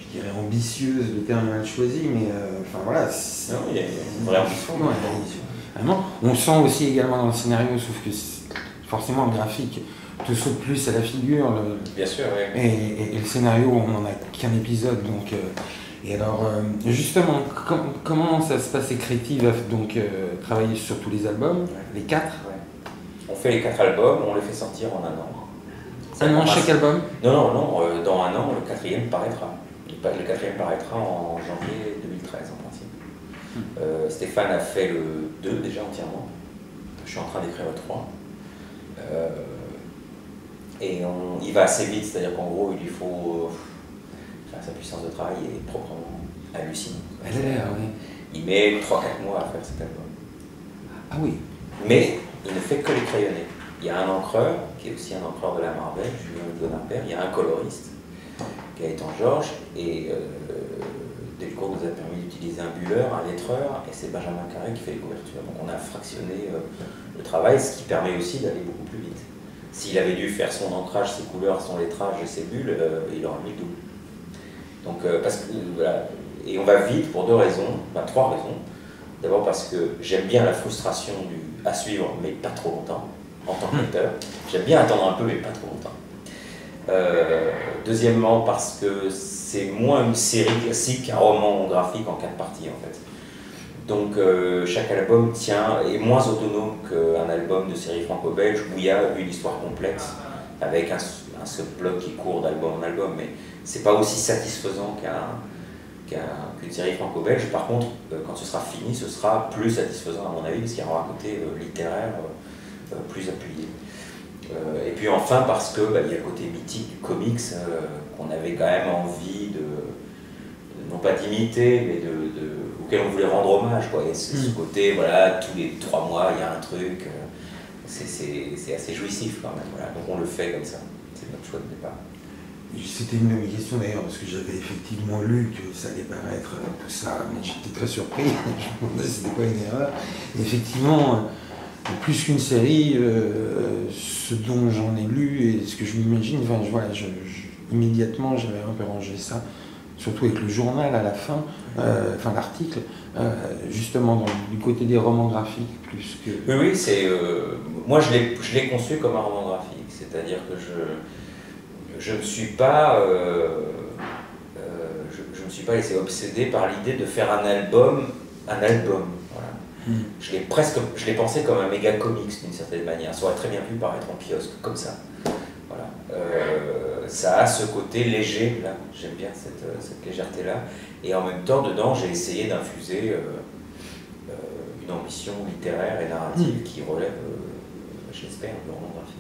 je dirais ambitieuse, le terme est mal choisi, mais enfin voilà. Non, il y a une vraie ambition. Ouais, vraiment. On sent aussi également dans le scénario, sauf que forcément le graphique te saute plus à la figure. Bien sûr, oui. Et le scénario, on n'en a qu'un épisode, donc. Et alors, justement, comment ça se passe Creative donc travailler sur tous les albums, les 4? Ouais. On fait les 4 albums, on les fait sortir en un an. Un an chaque album? Non, dans un an, le 4e paraîtra. Le 4e paraîtra en janvier 2013 en principe. Stéphane a fait le 2 déjà entièrement. Je suis en train d'écrire le 3. Et il va assez vite, c'est-à-dire qu'en gros, il lui faut. Sa puissance de travail est proprement hallucinante. Elle a l'air, oui. Il met 3-4 mois à faire cet album. Ah oui. Mais il ne fait que les crayonner. Il y a un encreur, qui est aussi un encreur de la Marvel, Julien Donapert. Il y a un coloriste, Gaëtan Georges, et Delcourt nous a permis d'utiliser un bulleur, un lettreur, et c'est Benjamin Carré qui fait les couvertures. Donc on a fractionné le travail, ce qui permet aussi d'aller beaucoup plus vite. S'il avait dû faire son ancrage, ses couleurs, son lettrage et ses bulles, il aurait mis le double. Donc, voilà. Et on va vite pour 2 raisons, enfin 3 raisons. D'abord parce que j'aime bien la frustration à suivre, mais pas trop longtemps, en tant que lecteur. J'aime bien attendre un peu, mais pas trop longtemps. Deuxièmement, parce que c'est moins une série classique qu'un roman graphique en 4 parties, en fait. Donc, chaque album est moins autonome qu'un album de série franco-belge où il y a une histoire complexe, avec un subplot qui court d'album en album, mais c'est pas aussi satisfaisant qu'une série franco-belge. Par contre, quand ce sera fini, ce sera plus satisfaisant à mon avis, parce qu'il y aura un côté littéraire plus appuyé. Et puis enfin, parce que il y a le côté mythique du comics qu'on avait quand même envie non pas d'imiter, mais auquel on voulait rendre hommage, quoi. Et ce côté, voilà, tous les 3 mois, il y a un truc, c'est assez jouissif quand même, voilà. Donc on le fait comme ça, c'est notre choix de départ. C'était une de mes questions d'ailleurs, parce que j'avais effectivement lu que ça allait paraître tout ça, mais j'étais très surpris, je me demandais si c'était pas une erreur. Et effectivement, plus qu'une série, ce dont j'en ai lu et ce que je m'imagine, enfin, voilà, immédiatement j'avais un peu rangé ça, surtout avec le journal à la fin, enfin l'article, justement du côté des romans graphiques plus que... Oui, moi je l'ai conçu comme un roman graphique, c'est-à-dire que je ne me suis pas laissé obséder par l'idée de faire un album. Voilà. Je l'ai pensé comme un méga comics d'une certaine manière. Ça aurait très bien pu paraître en kiosque, comme ça. Voilà. Ça a ce côté léger, là. J'aime bien cette légèreté-là. Et en même temps, dedans, j'ai essayé d'infuser une ambition littéraire et narrative qui relève, j'espère, du roman graphique.